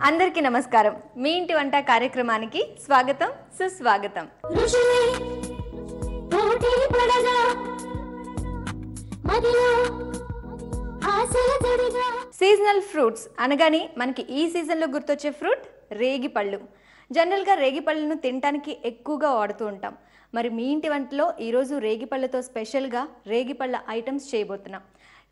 అందరికీ నమస్కారం. మీ ఇంటి వంట కార్యక్రమానికి స్వాగతం, సుస్వాగతం. సీజనల్ ఫ్రూట్స్ అనగానే మనకి ఈ సీజన్లో గుర్తొచ్చే ఫ్రూట్ రేగిపళ్ళు. జనరల్గా రేగిపళ్ళను తినడానికి ఎక్కువగా వాడుతూ ఉంటాం. మరి మీ ఇంటి వంటలో ఈరోజు రేగిపళ్ళతో స్పెషల్గా రేగిపళ్ళ ఐటమ్స్ చేయబోతున్నాం.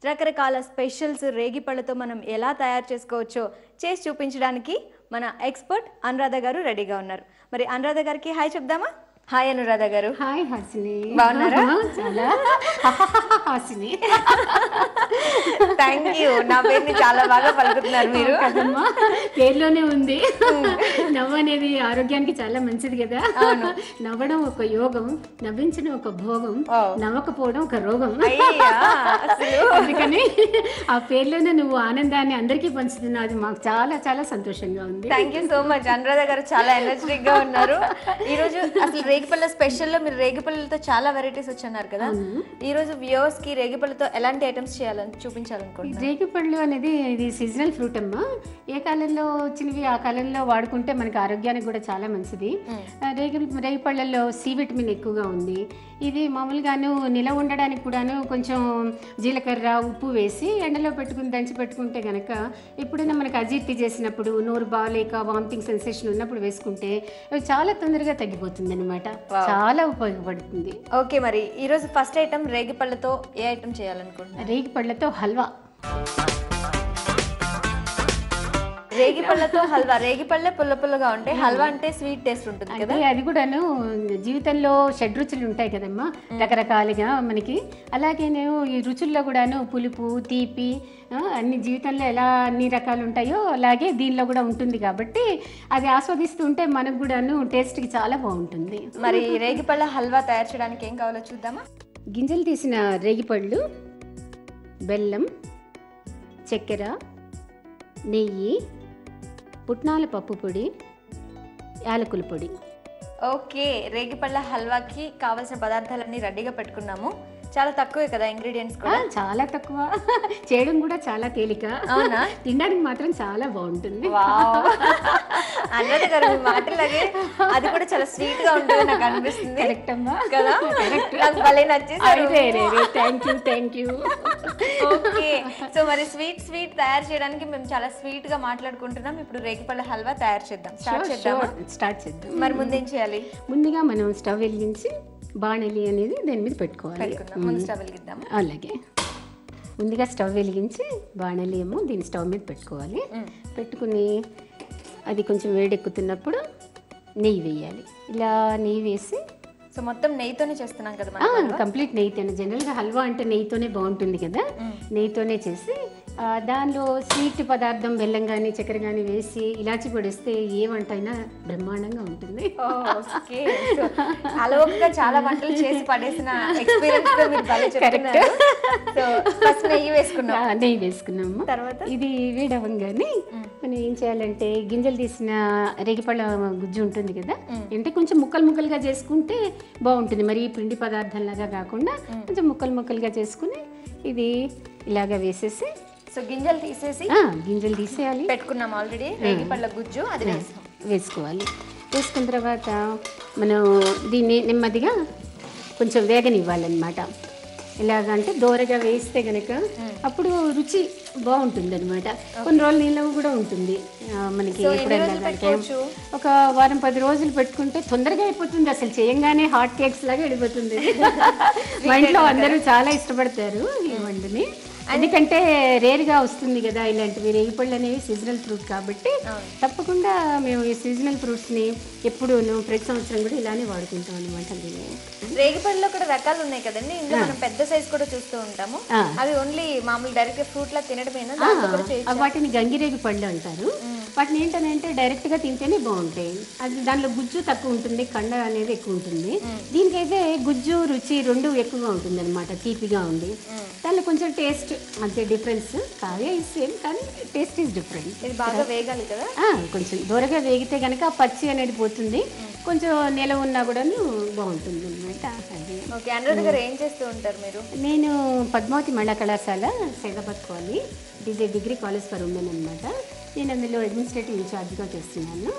రకరకాల స్పెషల్స్ రేగిపళ్ళతో మనం ఎలా తయారు చేసుకోవచ్చో చేసి చూపించడానికి మన ఎక్స్పర్ట్ అనురాధ గారు రెడీగా ఉన్నారు. మరి అనురాధ గారికి హాయ్ చెప్దామా? హాయ్ అనురాధ గారు. హాయ్ హాసిని. బాగున్నారా? చాలా హాసిని. Thank you. నా పేరుని చాలా బాగా పలుకుతున్నారు మీరు. కదమ్మా, పేరులోనే ఉంది. నవ్వు అనేది ఆరోగ్యానికి చాలా మంచిది కదా. నవ్వడం ఒక యోగం, నవ్వించడం ఒక భోగం, నవ్వకపోవడం ఒక రోగం. అందుకని ఆ పేర్లోనే నువ్వు ఆనందాన్ని అందరికీ పంచుతున్నావు. అది మాకు చాలా చాలా సంతోషంగా ఉంది. Thank you so much. Anuradha గారు చాలా ఎనర్జెటిక్ గా ఉన్నారు. ఈ రోజు అసలు రేగిపళ్ళ స్పెషల్ లో మీరు రేగిపళ్ళతో చాలా వెరైటీస్ వచ్చన్నారు కదా. ఈ రోజు వ్యూవర్స్ కి రేగిపళ్ళతో ఎలాంటి ఐటమ్స్ చేయాలని చూపించాలనుకుంటున్నారు. రేగిపళ్ళు అనేది ఇది సీజనల్ ఫ్రూట్ అమ్మా. ఏ కాలంలో వచ్చినవి ఆ కాలంలో వాడుకుంటే మనకి ఆరోగ్యానికి కూడా చాలా మంచిది. రేగిపళ్ళల్లో సి విటమిన్ ఎక్కువగా ఉంది. ఇది మామూలుగాను నిలవ ఉండడానికి కూడాను కొంచెం జీలకర్ర ఉప్పు వేసి ఎండలో పెట్టుకుని దంచి పెట్టుకుంటే కనుక ఎప్పుడైనా మనకు అజీర్తి చేసినప్పుడు, నోరు బాగాలేక వామిటింగ్ సెన్సేషన్ ఉన్నప్పుడు వేసుకుంటే అవి చాలా తొందరగా తగ్గిపోతుంది అనమాట. చాలా ఉపయోగపడుతుంది. ఓకే, మరి ఈరోజు ఫస్ట్ ఐటమ్ రేగిపళ్ళతో ఏ ఐటమ్ చేయాలనుకుంటున్నారు? రేగిపళ్ళతో హల్వా. రేగిపళ్ళతో హల్వా. రేగిపళ్ళే పుల్ల పుల్లగా ఉంటాయి, హల్వా అంటే స్వీట్ టేస్ట్ ఉంటుంది కదా. అది కూడాను జీవితంలో షడ్రుచులు ఉంటాయి కదమ్మా, రకరకాలుగా మనకి. అలాగేనేమో ఈ రుచుల్లో కూడాను పులుపు, తీపి అన్ని జీవితంలో ఎలా అన్ని రకాలు ఉంటాయో అలాగే దీనిలో కూడా ఉంటుంది. కాబట్టి అది ఆస్వాదిస్తుంటే మనకు కూడాను టేస్ట్కి చాలా బాగుంటుంది. మరి రేగిపళ్ళ హల్వా తయారు చేయడానికి ఏం కావాలో చూద్దామా? గింజలు తీసిన రేగిపళ్ళు, బెల్లం, చక్కెర, నెయ్యి, పుట్నాల పప్పు పొడి, యాలకుల పొడి. ఓకే, రేగిపళ్ళ హల్వాకి కావాల్సిన పదార్థాలన్నీ రెడీగా పెట్టుకున్నాము. చాలా తక్కువే కదా ఇంగ్రీడియంట్స్ కూడా? చాలా తక్కువ, చేయడం కూడా చాలా తేలిక. అవునా? తినడానికి మాత్రం చాలా బాగుంటుంది. అనురాధ గారు మీ మాటలాగే అది కూడా చాలా స్వీట్ గా ఉంటుంది నాకు అనిపిస్తుంది. కరెక్ట్ అమ్మా కదా, నాకు భలే నచ్చేసారు. Thank you. ఓకే, సో మరి స్వీట్ తయారు చేయడానికి మేము చాలా స్వీట్ గా మాట్లాడుకుంటున్నాం. ఇప్పుడు రేగిపళ్ళ హల్వా తయారు చేద్దాం. స్టార్ట్ చేద్దాం. మరి ముందేం చేయాలి? ముందుగా మనం స్టవ్ వెలిగించి బాణలి అనేది దాని మీద పెట్టుకోవాలి. అలాగే ముందుగా స్టవ్ వెలిగించి బాణలి ఏమో దీని స్టవ్ మీద పెట్టుకోవాలి. పెట్టుకుని అది కొంచెం వేడెక్కుతున్నప్పుడు నెయ్యి వేయాలి. ఇలా నెయ్యి వేసి, సో మొత్తం నెయ్యితోనే చేస్తున్నాం కదా, కంప్లీట్ నెయ్యితోనే. జనరల్గా హల్వా అంటే నెయ్యితోనే బాగుంటుంది కదా. నెయ్యితోనే చేసి దానిలో స్వీట్ పదార్థం బెల్లం కానీ చక్కెర కానీ వేసి ఇలాచి పొడిస్తే ఏ వంట అయినా బ్రహ్మాండంగా ఉంటుంది. అలవోకగా చాలా వంటలు చేసి పడేసిన ఎక్స్పీరియన్స్ తో మీరు బాగా చెప్తున్నారు. సో ఫస్ట్ నెయ్యి వేసుకున్నాము. తర్వాత ఇది వేడవంగానే మనం ఏం చేయాలంటే గింజలు తీసిన రేగిపళ్ళ గుజ్జు ఉంటుంది కదా, అంటే కొంచెం ముక్కలుగా చేసుకుంటే బాగుంటుంది. మరి పిండి పదార్థం లాగా కాకుండా కొంచెం ముక్కలుగా చేసుకుని ఇది ఇలాగా వేసేసి, సో గింజలు తీసేయాలి. పెట్టుకున్నాం ఆల్రెడీ రేగిపళ్ళ గుజ్జు, అది వేసుకోవాలి. వేసుకున్న తర్వాత మనం దీన్ని నెమ్మదిగా కొంచెం వేగనివ్వాలన్నమాట. ఎలాగంటే దోరగా వేస్తే గనక అప్పుడు రుచి బాగుంటుంది అనమాట. కొన్ని రోజులు నిల్వ కూడా ఉంటుంది మనకి. ఎప్పుడైనా ఒక వారం 10 రోజులు పెట్టుకుంటే తొందరగా అయిపోతుంది. అసలు చేయంగానే హాట్ కేక్స్ లాగా వెళ్ళిపోతుంది. మా ఇంట్లో అందరూ చాలా ఇష్టపడతారు ఈ వంటని. ఎందుకంటే రేర్గా వస్తుంది కదా ఇలాంటివి. రేగిపళ్ళు అనేవి సీజనల్ ఫ్రూట్ కాబట్టి తప్పకుండా మేము ఈ సీజనల్ ఫ్రూట్స్ని ఎప్పుడూను ప్రతి సంవత్సరం కూడా ఇలానే వాడుకుంటాం అనమాట. రేగిపళ్ళలో కూడా రకాలు ఉన్నాయి కదండి. ఇందులో మనం పెద్ద సైజ్ కూడా చూస్తూ ఉంటాము. అవి ఓన్లీ మామూలు డైరెక్ట్ ఫ్రూట్ లా తినడమేనా? వాటిని గంగిరేగి పళ్ళు అంటారు. వాటిని ఏంటంటే డైరెక్ట్గా తింటేనే బాగుంటాయి. అది దానిలో గుజ్జు తక్కువ ఉంటుంది, కండ అనేది ఎక్కువ ఉంటుంది. దీనికైతే గుజ్జు రుచి రెండు ఎక్కువగా ఉంటుంది అనమాట, తీపిగా ఉంది. దానిలో కొంచెం టేస్ట్ అంతే డిఫరెన్స్. కాయ సేమ్ కానీ టేస్ట్ ఈజ్ డిఫరెంట్. ఇది బాగా వేగాలి కదా. కొంచెం దూరగా వేగితే కనుక పచ్చి అనేది పోతుంది, కొంచెం నిలవ ఉన్నా కూడా బాగుంటుంది అనమాట. ఓకే, అనురాధ గారు ఏం చేస్తూ ఉంటారు మీరు? నేను పద్మావతి మహిళా కళాశాల Saidabad colony, degree college for women అనమాట. నేను అందులో అడ్మినిస్ట్రేటివ్ ఇన్ఛార్జ్గా చేస్తున్నాను.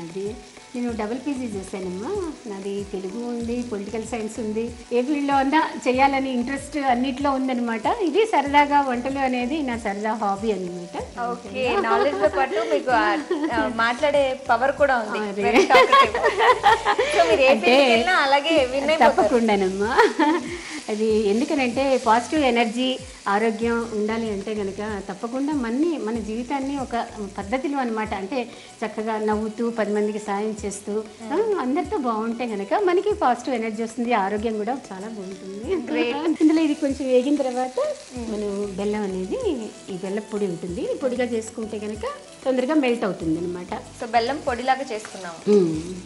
అది నేను డబుల్ పీజీ చేశానమ్మా. నాది తెలుగు ఉంది, పొలిటికల్ సైన్స్ ఉంది. ఏ ఫీల్డ్లో అన్నా చేయాలని ఇంట్రెస్ట్ అన్నిట్లో ఉందన్నమాట. ఇది సరదాగా వంటలు అనేది నా సరదా హాబీ అనమాట. ఓకే, నాలెడ్జ్ తో పాటు మీకు మాట్లాడే పవర్ కూడా ఉంది. అలాగే తప్పకుండానమ్మా. అది ఎందుకనంటే పాజిటివ్ ఎనర్జీ, ఆరోగ్యం ఉండాలి అంటే కనుక తప్పకుండా మన జీవితాన్ని ఒక పద్ధతిలో అనమాట. అంటే చక్కగా నవ్వుతూ 10 మందికి సాయం చేస్తూ అందరితో బాగుంటే కనుక మనకి పాజిటివ్ ఎనర్జీ వస్తుంది, ఆరోగ్యం కూడా చాలా బాగుంటుంది. ఇందులో ఇది కొంచెం వేగిన తర్వాత మనం బెల్లం అనేది, ఈ బెల్లం పొడి ఉంటుంది, ఇది పొడిగా చేసుకుంటే కనుక తొందరగా మెల్ట్ అవుతుంది అనమాట. సో బెల్లం పొడిలాగా చేసుకున్నాం.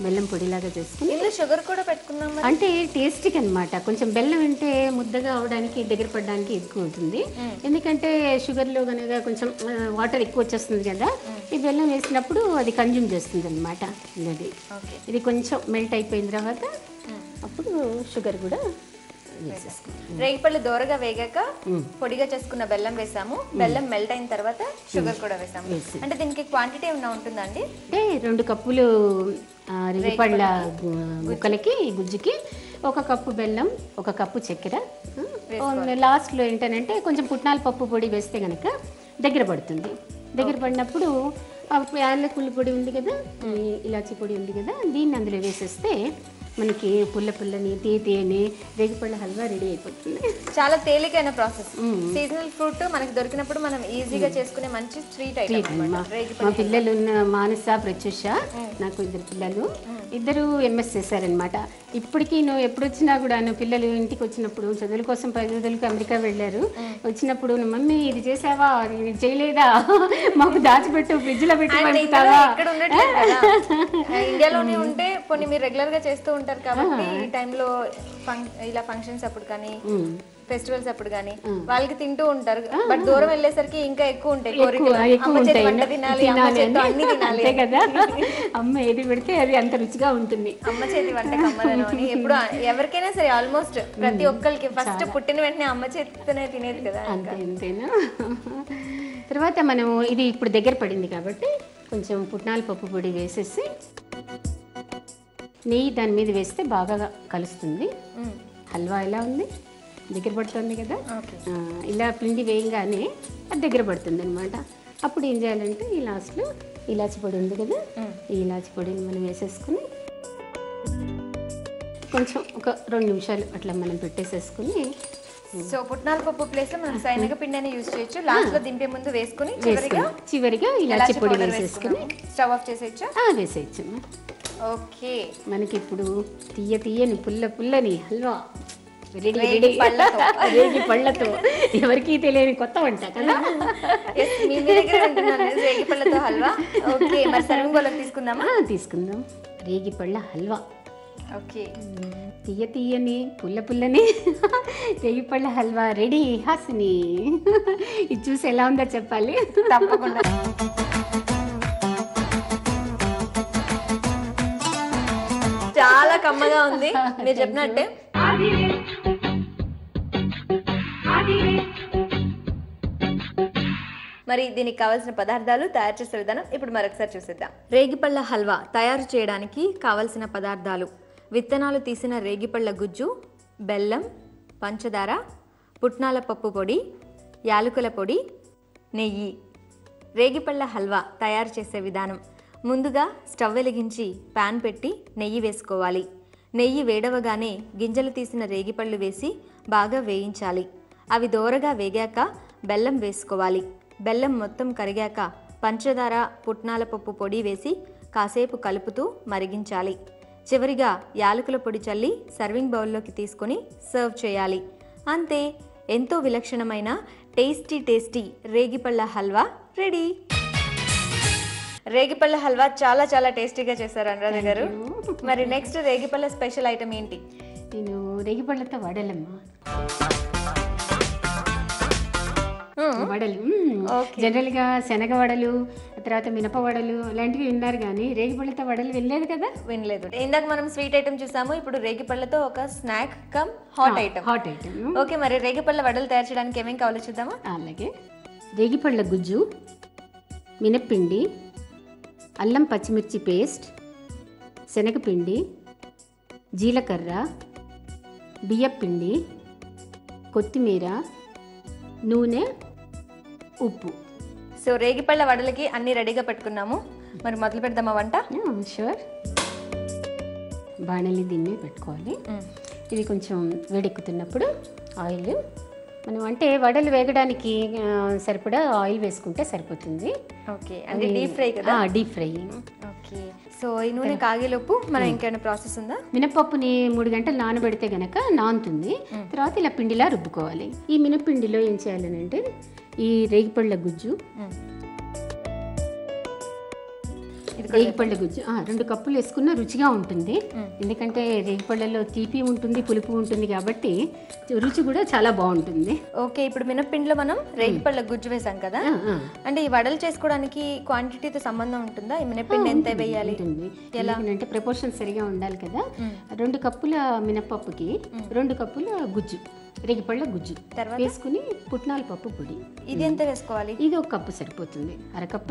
బెల్లం పొడిలాగా చేసుకుని ఇందులో షుగర్ కూడా పెట్టుకున్నాం. అంటే టేస్ట్కి అనమాట. కొంచెం బెల్లం అంటే ముద్దగా అవడానికి, దగ్గర పడడానికి ఎక్కువ అవుతుంది. ఎందుకంటే షుగర్లో కనుక కొంచెం వాటర్ ఎక్కువ వచ్చేస్తుంది కదా, ఈ బెల్లం వేసినప్పుడు అది కన్జ్యూమ్ చేస్తుంది అనమాట. ఇది కొంచెం మెల్ట్ అయిపోయిన తర్వాత అప్పుడు షుగర్ కూడా రేగిపళ్ళు దోరగా వేగాక పొడిగా చేసుకున్న బెల్లం వేసాము. బెల్లం మెల్ట్ అయిన తర్వాత షుగర్ కూడా వేసాము. అంటే దీనికి క్వాంటిటీ ఏమైనా ఉంటుందండి? అంటే 2 కప్పులు రేగిపళ్ళ ముక్కలకి, గుజ్జుకి 1 కప్పు బెల్లం, 1 కప్పు చక్కెర. లాస్ట్లో ఏంటంటే కొంచెం పుట్నాల పప్పు పొడి వేస్తే కనుక దగ్గర పడుతుంది. దగ్గర పడినప్పుడు యాలకుల పొడి ఉంది కదా, ఇలాచీ పొడి ఉంది కదా, దీన్ని అందులో వేసేస్తే మనకి పుల్లని తీయని రేగిపళ్ళ హల్వా రెడీ అయిపోతుంది. చాలా తేలికైన ప్రాసెస్. సీజనల్ ఫ్రూట్ మనకి దొరికినప్పుడు మనం ఈజీగా చేసుకునే మంచి స్వీట్ ఐటమ్. మా పిల్లలు మానస, ప్రత్యూష, నాకు 2 పిల్లలు, ఇద్దరు ఎంఎస్ చేశారనమాట. ఇప్పటికీ నువ్వు ఎప్పుడు వచ్చినా కూడా పిల్లలు ఇంటికి వచ్చినప్పుడు చదువుల కోసం చదువులకు అమెరికా వెళ్ళారు, వచ్చినప్పుడు మమ్మీ ఇది చేసావా, ఇది చేయలేదా, మాకు దాచిపెట్టు, ఫ్రిడ్జ్ లో పెట్టి పంపుతావా. ఇండియాలోనే ఉంటే కొన్ని మీరు రెగ్యులర్ గా చేస్తూ ఉంటారు కాబట్టి ఈ టైంలో ఇలా ఫంక్షన్స్ అప్పుడు కానీ ఫెస్టివల్స్ అప్పుడు కానీ వాళ్ళకి తింటూ ఉంటారు. బట్ దూరం వెళ్ళేసరికి ఇంకా ఎక్కువ ఉంటాయి కోరికలు. అంతే కదా, అమ్మ ఏది పెడితే అది అంత రుచిగా ఉంటుంది. అమ్మ చేతి వంట కమ్మదనం అని ఎప్పుడు ఎవరికైనా సరే ఆల్మోస్ట్ ప్రతి ఒక్కరికి ఫస్ట్ పుట్టిన వెంటనే అమ్మ చేతితోనే తినేది కదా. అంతేనా. తర్వాత మనం ఇది ఇప్పుడు దగ్గర పడింది కాబట్టి కొంచెం పుట్నాల పప్పు పొడి వేసేసి నెయ్యి దాని మీద వేస్తే బాగా కలుస్తుంది. హల్వా ఎలా ఉంది, దగ్గర పడుతుంది కదా. ఇలా పిండి వేయంగానే అది దగ్గర పడుతుంది అనమాట. అప్పుడు ఏం చేయాలంటే ఈ లాస్ట్లో ఇలాచి పొడి ఉంది కదా, ఈ ఇలాచి పొడిని మనం వేసేసుకుని కొంచెం ఒక 2 నిమిషాలు అట్లా మనం పెట్టేసేసుకుని, సో పుట్నాల పప్పు ప్లేస్ లో మనం సైనిక పిండిని యూజ్ చేయొచ్చు. లాస్ట్ లో దింపే ముందు వేసుకుని చివరిగా ఇలాచి పొడి వేసేసుకుని స్టవ్ ఆఫ్ చేసేయచ్చు. వేసేయచ్చు. ఓకే, మనకి ఇప్పుడు తీయని పుల్లని హల్వా రెడీ. రేగి పళ్ళతో ఎవరికి తెలియని కొత్త వంట కదా. రేగి పళ్ళతో హల్వా. ఓకే, మరి సర్వింగ్ బౌల్ తీసుకుందామా? తీసుకుందాం. రేగి పళ్ళ హల్వా. ఓకే, తీయని పుల్లని రేగి పళ్ళ హల్వా రెడీ. హాసిని, ఇది చూసి ఎలా ఉందో చెప్పాలి. తప్పకుండా. చాలా కమ్మగా ఉంది మీరు చెప్పినట్టే. మరి దీనికి కావాల్సిన పదార్థాలు, తయారు చేసే విధానం ఇప్పుడు మరొకసారి చూసేద్దాం. రేగిపళ్ళ హల్వా తయారు చేయడానికి కావలసిన పదార్థాలు: విత్తనాలు తీసిన రేగిపళ్ళ గుజ్జు, బెల్లం, పంచదార, పుట్నాల పప్పు పొడి, యాలకుల పొడి, నెయ్యి. రేగిపళ్ళ హల్వా తయారు చేసే విధానం: ముందుగా స్టవ్ వెలిగించి పాన్ పెట్టి నెయ్యి వేసుకోవాలి. నెయ్యి వేడవగానే గింజలు తీసిన రేగిపళ్ళు వేసి బాగా వేయించాలి. అవి దోరగా వేగాక బెల్లం వేసుకోవాలి. బెల్లం మొత్తం కరిగాక పంచదార, పుట్నాల పప్పు పొడి వేసి కాసేపు కలుపుతూ మరిగించాలి. చివరిగా యాలకుల పొడి చల్లి సర్వింగ్ బౌల్లోకి తీసుకొని సర్వ్ చేయాలి. అంతే, ఎంతో విలక్షణమైన టేస్టీ రేగిపళ్ళ హల్వా రెడీ. రేగిపళ్ళ హల్వా చాలా చాలా టేస్టీగా చేశారు అనురాధ గారు. మరి నెక్స్ట్ రేగిపళ్ళ స్పెషల్ ఐటమ్ ఏంటి? నేను రేగిపళ్ళతో వడలమ్మా. వడలు జనరల్గా శనగ వడలు, తర్వాత మినప వడలు అలాంటివి విన్నారు, కానీ రేగిపళ్ళతో వడలు వినలేదు కదా. వినలేదు. ఇందాక మనం స్వీట్ ఐటమ్ చూసాము, ఇప్పుడు రేగిపళ్ళతో ఒక snack come hot item. Okay, మరి రేగిపళ్ళ వడలు తయారు చేయడానికి ఏమేమి కావాలో చూద్దామా? అలాగే రేగిపళ్ళ గుజ్జు, మినప్పిండి, అల్లం పచ్చిమిర్చి పేస్ట్, శనగపిండి, జీలకర్ర, బియ్యపిండి, కొత్తిమీర, నూనె, ఉప్పు. సో రేగిపళ్ళ వడలకి అన్నీ రెడీగా పెట్టుకున్నాము. మరి మొదలు పెడదామా వంట? షూర్. బాణలి దీన్ని పెట్టుకోవాలి. ఇది కొంచెం వేడెక్కుతున్నప్పుడు ఆయిల్, మనం అంటే వడలు వేగడానికి సరిపడా ఆయిల్ వేసుకుంటే సరిపోతుంది. ఓకే, అంటే డీప్ ఫ్రై కదా? Deep fry. ఓకే, సో ఈ నూనె కాగేలోపు మనం ఇంకేమైనా ప్రాసెస్ ఉందా? మినపప్పుని 3 గంటలు నానబెడితే గనక నానుతుంది. తర్వాత ఇలా పిండిలా రుబ్బుకోవాలి. ఈ మినపిండిలో ఏం చేయాలనంటే ఈ రేగిపళ్ళ గుజ్జు, రేగిపళ్ళ గుజ్జు 2 కప్పులు వేసుకున్న రుచిగా ఉంటుంది. ఎందుకంటే రేగిపళ్ళలో తీపి ఉంటుంది, పులుపు ఉంటుంది కాబట్టి రుచి కూడా చాలా బాగుంటుంది. ఓకే, ఇప్పుడు మినప్పిండిలో మనం రేగిపళ్ళ గుజ్జు వేసాం కదా, అంటే ఈ వడలు చేసుకోవడానికి క్వాంటిటీతో సంబంధం ఉంటుందా? ఈ మినప్పిండి ఎంత వేయాలి? ఎలా అంటే ప్రపోర్షన్ సరిగా ఉండాలి కదా. 2 కప్పుల మినపప్పుకి 2 కప్పుల గుజ్జు, రేగిపళ్ళ గుజ్జు వేసుకుని పుట్నాల పప్పు పొడి. ఇది ఎంత వేసుకోవాలి? ఇది 1 కప్పు సరిపోతుంది. కప్పు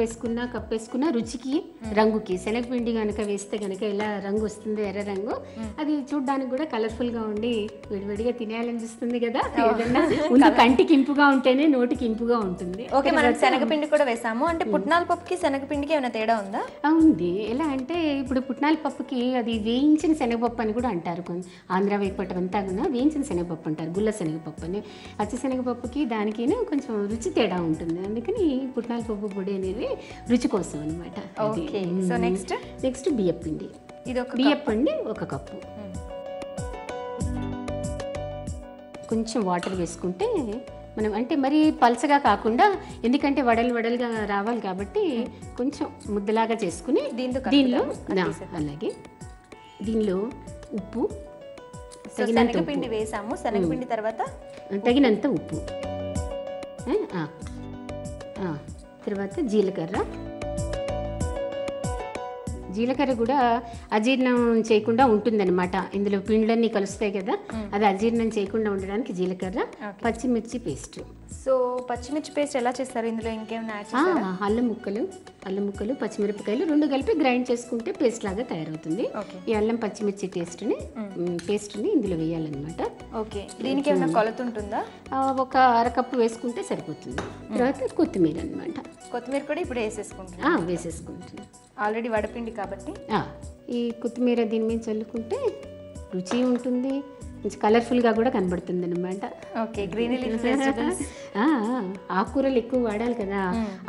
వేసుకున్నా రుచికి, రంగుకి. శనగపిండి కనుక వేస్తే కనుక ఇలా రంగు వస్తుంది, ఎర్ర రంగు. అది చూడడానికి కూడా కలర్ఫుల్ గా ఉండి విడివిడిగా తినేయాలనిపిస్తుంది కదా. ఏదన్నా ముందు కంటికి ఇంపుగా ఉంటేనే నోటికి ఇంపుగా ఉంటుంది. ఓకే, మనం శనగపిండి కూడా వేసాము. అంటే పుట్నాల పప్పుకి శనగపిండికి ఏమైనా తేడా ఉందా? ఉంది. ఎలా అంటే ఇప్పుడు పుట్నాల పప్పుకి అది వేయించిన శనగపప్పు అని కూడా అంటారు. ఆంధ్ర వైపు అంతా కూడా వేయించిన శనగపప్పు అంటారు, గుల్ల శనగపప్పు అని. పచ్చి శనగపప్పుకి దానికి కొంచెం రుచి తేడా ఉంటుంది. అందుకని పుట్నాల పప్పు పొడి అనేది రుచి కోసం అనమాట. ఓకే, సో నెక్స్ట్ బియ్యపిండి. ఇది బియ్యపిండి 1 కప్పు. కొంచెం వాటర్ వేసుకుంటే మనం అంటే మరీ పలసగా కాకుండా, ఎందుకంటే వడలుగా రావాలి కాబట్టి కొంచెం ముద్దలాగా చేసుకుని దీనిలో అలాగే దీనిలో ఉప్పు, శనగపిండి వేసాము. శనగపిండి తర్వాత తగినంత ఉప్పు, తర్వాత జీలకర్ర కూడా అజీర్ణం చేయకుండా ఉంటుందన్నమాట. ఇందులో పిండ్లన్నీ కలుస్తాయి కదా, అది అజీర్ణం చేయకుండా ఉండడానికి జీలకర్ర, పచ్చిమిర్చి పేస్ట్. సో పచ్చిమిర్చి పేస్ట్ ఎలా చేస్తారు? ఇందులో ఇంకేమైనా యాడ్ చేస్తారా? అల్లం ముక్కలు, పచ్చిమిరపకాయలు 2 కలిపి గ్రైండ్ చేసుకుంటే పేస్ట్ లాగా తయారవుతుంది. ఈ అల్లం పచ్చిమిర్చి పేస్ట్ని ఇందులో వేయాలన్నమాట. ఓకే, దీనికి ఏమైనా కొలత ఉంటుందా? 1/2 కప్పు వేసుకుంటే సరిపోతుంది. తర్వాత కొత్తిమీర అన్నమాట. కొత్తిమీర కూడా ఇప్పుడు వేసేసుకుంటున్నాం. ఆల్రెడీ వడపిండి కాబట్టి ఈ కొత్తిమీర దీని మీద చల్లుకుంటే రుచి ఉంటుంది, కొంచెం కలర్ఫుల్గా కూడా కనబడుతుంది అనమాట. Okay, green leaf vegetables. ఆకుకూరలు ఎక్కువ వాడాలి కదా.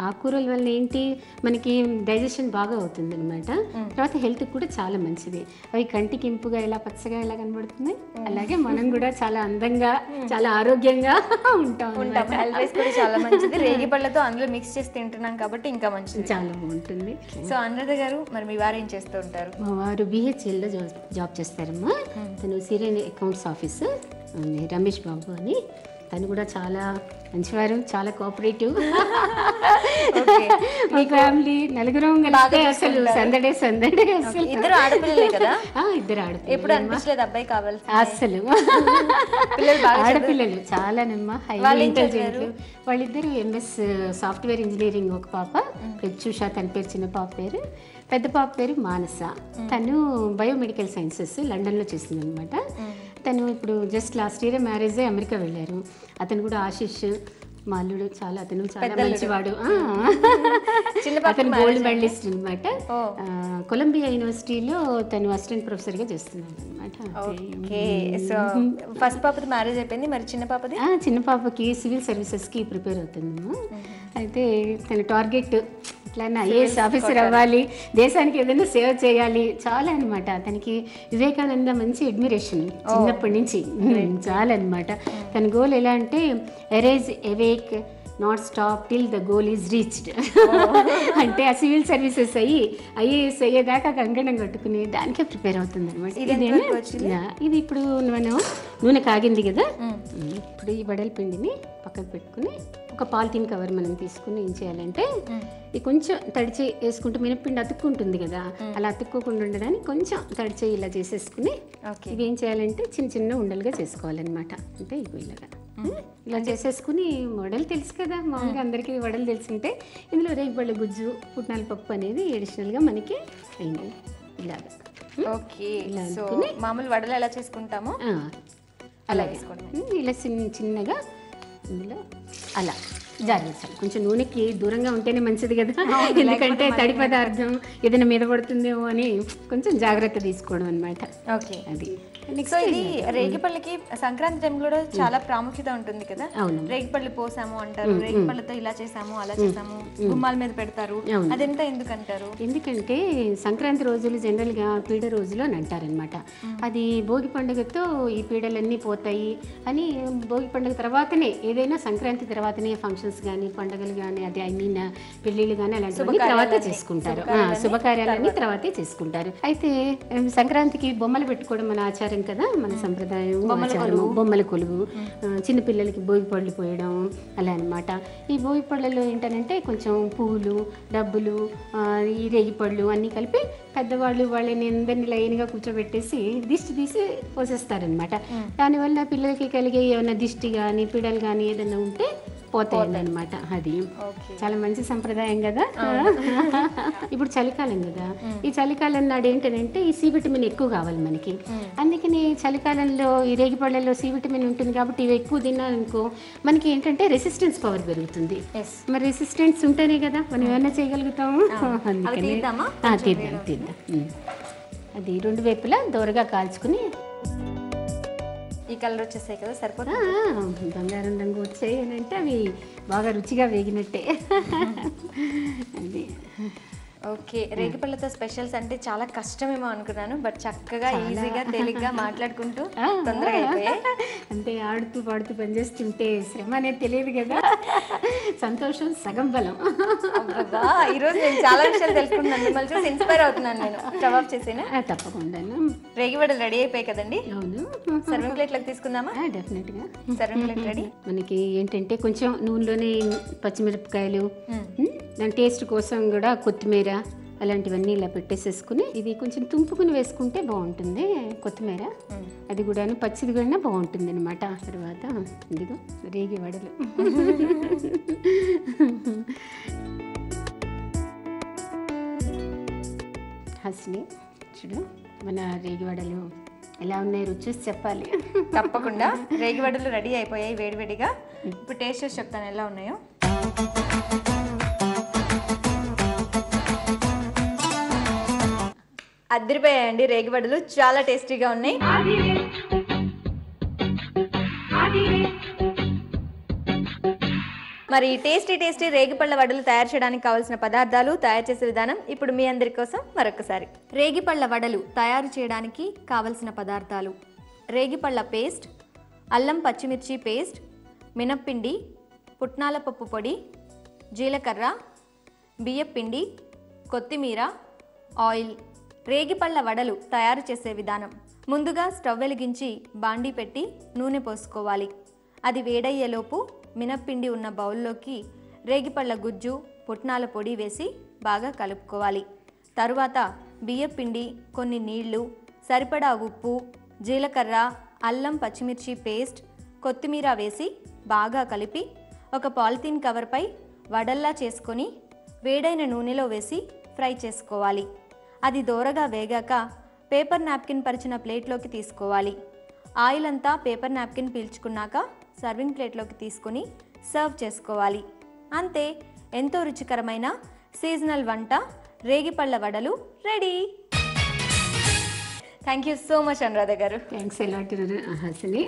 ఆకుకూరల వల్ల ఏంటి, మనకి డైజెషన్ బాగా అవుతుంది అనమాట. తర్వాత హెల్త్ కూడా చాలా మంచిది. అవి కంటికి ఇంపుగా ఎలా పచ్చగా ఎలా కనబడుతుంది, అలాగే మనం కూడా చాలా అందంగా, చాలా ఆరోగ్యంగా ఉంటాం. హెల్త్ కూడా చాలా మంచిది. రేగి పళ్ళతో అందులో మిక్స్ చేసి తింటున్నాం కాబట్టి ఇంకా మంచిది, చాలా బాగుంటుంది. సో అనురాధ గారు, మరి మీ వారు ఏం చేస్తూ ఉంటారు? మా వారు BHLలో జాబ్ చేస్తారమ్మా. తను serial accounts officer Ramesh Babu అని. తను కూడా చాలా మంచివారు, చాలా కోఆపరేటివ్. మీ ఫ్యామిలీ నలుగురం కలిస్తే అసలు సందడే. ఇద్దరు ఆడపిల్లలే కదా? 2 ఆడపిల్లలు. ఎప్పుడు అనిపించలేదు అబ్బాయి కావాలి? అసలు ఆడపిల్లలు చాలానమ్మా, హైలీ ఇంటెలిజెంట్. వాళ్ళిద్దరు MS సాఫ్ట్వేర్ ఇంజనీరింగ్. ఒక పాప ప్రత్యూష, తన పేరు, చిన్న పాప పేరు. పెద్ద పాప పేరు మానస. తను బయోమెడికల్ సైన్సెస్ లండన్లో చేసింది అనమాట. తను ఇప్పుడు జస్ట్ లాస్ట్ ఇయర్ మ్యారేజ్ అయ్యి అమెరికా వెళ్ళారు. అతను కూడా ఆశిష్, మా అల్లుడు, అతను చాలా మంచివాడు. అతను గోల్డ్ మెడలిస్ట్ అనమాట. కొలంబియా యూనివర్సిటీలో తను అసిస్టెంట్ ప్రొఫెసర్గా చేస్తున్నాడు అనమాట. ఫస్ట్ పాపది మ్యారేజ్ అయిపోయింది, మరి చిన్న పాపది? చిన్న పాపకి సివిల్ సర్వీసెస్కి ప్రిపేర్ అవుతుందమ్మా. అయితే తన టార్గెట్ ఇట్లా IAS ఆఫీసర్ అవ్వాలి, దేశానికి ఏదైనా సేవ చేయాలి, చాలా అనమాట. తనకి వివేకానంద మంచి అడ్మిరేషన్ చిన్నప్పటి నుంచి, చాలా అనమాట. తన గోల్ ఎలా అంటే erase awake not stop till the goal is reached. అంటే ఆ సివిల్ సర్వీసెస్ అయ్యి IAS అయ్యేదాకా కంకణం కట్టుకుని దానికే ప్రిపేర్ అవుతుంది అనమాట. ఇది ఇప్పుడు మనం నూనె కాగింది కదా, ఇప్పుడు ఈ వడల పిండిని పక్కకు పెట్టుకుని ఒక పాలిథిన్ కవర్ మనం తీసుకుని ఏం చేయాలంటే, ఇది కొంచెం తడిచి వేసుకుంటే మినప్పిండి అతుక్కుంటుంది కదా, అలా అతుక్కోకుండా ఉండడానికి కొంచెం తడిచి ఇలా చేసేసుకుని ఇవి ఏం చేయాలంటే చిన్న చిన్న ఉండలుగా చేసుకోవాలన్నమాట. అంటే ఇవి ఇలాగా ఇలా చేసేసుకుని వడలు తెలుసు కదా, మామూలుగా అందరికీ వడలు తెలుసుంటే ఇందులో రేగిపళ్ళ గుజ్జు పుట్నాల పప్పు అనేది అడిషనల్గా మనకి అయింది. ఇలాగా ఓకే, సో మామూలు వడలు ఎలా చేసుకుంటామో అలా వేసుకోండి. ఇలా చిన్నగా ఇందులో అలా జాగ్రత్త. కొంచెం నూనెకి దూరంగా ఉంటేనే మంచిది కదా, ఎందుకంటే తడి పదార్థం ఏదైనా మీద పడుతుందేమో అని కొంచెం జాగ్రత్త తీసుకోవడం అనమాట. ఓకే, అది సో ఇది రేగిపళ్ళకి సంక్రాంతి టైంలో కూడా చాలా ప్రాముఖ్యత ఉంటుంది కదా. అవును, రేగిపళ్ళు పోసాము అంటారు, రేగిపళ్ళతో ఇలా చేసాము అలా చేసాము, గుమ్మాల మీద పెడతారు. అదెంత ఎందుకంటారు? ఎందుకంటే సంక్రాంతి రోజులు జనరల్గా పీడ రోజులు అని అంటారనమాట. అది భోగి పండుగతో ఈ పీడలన్నీ పోతాయి అని, భోగి పండుగ తర్వాతనే ఏదైనా సంక్రాంతి తర్వాతనే ఫంక్షన్స్ కానీ పండుగలు కానీ అది ఐ మీన్ పెళ్ళిళ్ళు కానీ అలాంటివన్నీ తర్వాత చేసుకుంటారు, శుభకార్యాలన్నీ తర్వాతే చేసుకుంటారు. అయితే సంక్రాంతికి బొమ్మలు పెట్టుకోవడం మన ఆచారం కదా, మన సంప్రదాయం ఆచారము. బొమ్మల కొలువు, చిన్నపిల్లలకి భోగి పళ్ళు పోయడం అలా అనమాట. ఈ భోగి పళ్ళలో ఏంటంటే కొంచెం పువ్వులు, డబ్బులు, ఈ రేగిపళ్ళు అన్నీ కలిపి పెద్దవాళ్ళు వాళ్ళని అందరినీ లైన్గా కూర్చోబెట్టేసి దిష్టి తీసి పోసేస్తారనమాట. దానివల్ల పిల్లలకి కలిగే ఏమైనా దిష్టి కానీ పిడలు కానీ ఏదైనా ఉంటే పోతాయి అనమాట. అది చాలా మంచి సంప్రదాయం కదా. ఇప్పుడు చలికాలం కదా, ఈ చలికాలం నాడు ఏంటంటే ఈ సి విటమిన్ ఎక్కువ కావాలి మనకి. అందుకని చలికాలంలో ఈ రేగిపళ్ళలో సి విటమిన్ ఉంటుంది కాబట్టి ఇవి ఎక్కువ తిన్నారనుకో మనకి ఏంటంటే రెసిస్టెన్స్ పవర్ పెరుగుతుంది. మరి రెసిస్టెన్స్ ఉంటేనే కదా మనం ఏమైనా చేయగలుగుతాము. అందుకని తీద్దాం. అది రెండు వైపులా దోరగా కాల్చుకుని ఈ కలర్ వచ్చేసాయి కదా, సరిపోతుంది. బంగారం రంగు వచ్చాయి అని అంటే అవి బాగా రుచిగా వేగినట్టే. అది ఓకే, రేగిపళ్ళతో స్పెషల్స్ అంటే చాలా కష్టమేమో అనుకున్నాను, బట్ చక్కగా ఈజీగా తేలిగ్గా మాట్లాడుకుంటూ తొందరగా అయిపోయాయి. అంటే ఆడుతూ పాడుతూ పనిచేస్తుంటే శ్రమ అనేది తెలియదు కదా, సంతోషం సగం బలం. ఈరోజు నేను చాలా విషయాలు తెలుసుకుంటున్నాను, మిమ్మల్ని చూసి ఇన్స్పైర్ అవుతున్నాను నేను. స్టవ్ ఆఫ్ చేసేనా? తప్పకుండా. రేగిపళ్ళలు రెడీ అయిపోయాయి కదండి. అవును, సర్వింగ్ ప్లేట్లోకి తీసుకుందామా? డెఫినెట్గా సర్వింగ్ ప్లేట్ రెడీ. మనకి ఏంటంటే కొంచెం నూనెలోనే పచ్చిమిరపకాయలు, దాని టేస్ట్ కోసం కూడా కొత్తిమీర అలాంటివన్నీ ఇలా పెట్టేసేసుకుని ఇది కొంచెం తుంపుకుని వేసుకుంటే బాగుంటుంది. కొత్తిమీర అది కూడా పచ్చిది కూడా బాగుంటుంది అనమాట. తర్వాత ఇదిగో రేగి వడలు. హాసిని చూడు, మన రేగి వడలు ఎలా ఉన్నాయి, రుచి చెప్పాలి. తప్పకుండా. రేగి వడలు రెడీ అయిపోయాయి వేడివేడిగా. ఇప్పుడు టేస్ట్ చేసి చెప్తాను ఎలా ఉన్నాయో. అదిరిపోయాయండి రేగి వడలు, చాలా టేస్టీగా ఉన్నాయి. మరి టేస్టీ రేగిపళ్ళ వడలు తయారు చేయడానికి కావాల్సిన పదార్థాలు, తయారు చేసే విధానం ఇప్పుడు మీ అందరి కోసం మరొకసారి. రేగిపళ్ళ వడలు తయారు చేయడానికి కావలసిన పదార్థాలు: రేగిపళ్ళ పేస్ట్, అల్లం పచ్చిమిర్చి పేస్ట్, మినప్పిండి, పుట్నాల పప్పు పొడి, జీలకర్ర, బియ్యపిండి, కొత్తిమీర, ఆయిల్. రేగిపళ్ళ వడలు తయారు చేసే విధానం: ముందుగా స్టవ్ వెలిగించి బాండీ పెట్టి నూనె పోసుకోవాలి. అది వేడయ్యేలోపు మినప్పిండి ఉన్న బౌల్లోకి రేగిపళ్ళ గుజ్జు, పుట్నాల పొడి వేసి బాగా కలుపుకోవాలి. తరువాత బియ్యపిండి, కొన్ని నీళ్లు, సరిపడా ఉప్పు, జీలకర్ర, అల్లం పచ్చిమిర్చి పేస్ట్, కొత్తిమీర వేసి బాగా కలిపి ఒక పాలిథీన్ కవర్పై వడల్లా చేసుకొని వేడైన నూనెలో వేసి ఫ్రై చేసుకోవాలి. అది దోరగా వేగాక పేపర్ నాప్కిన్ పరిచిన ప్లేట్లోకి తీసుకోవాలి. ఆయిల్ అంతా పేపర్ నాప్కిన్ పీల్చుకున్నాక సర్వింగ్ ప్లేట్లోకి తీసుకొని సర్వ్ చేసుకోవాలి. అంతే, ఎంతో రుచికరమైన సీజనల్ వంట రేగిపళ్ళ వడలు ready. Thank you so much Anuradha గారు. Thanks a lot Hasini.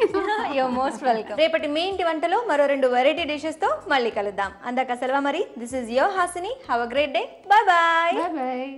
You're most welcome. రేపటి మీ ఇంటి వంటలో మరో 2 వెరైటీ డిషెస్తో మళ్ళీ కలుద్దాం. అందాక సెలవు మరి. This is your Hasini. Have a great day. Bye bye. Bye bye.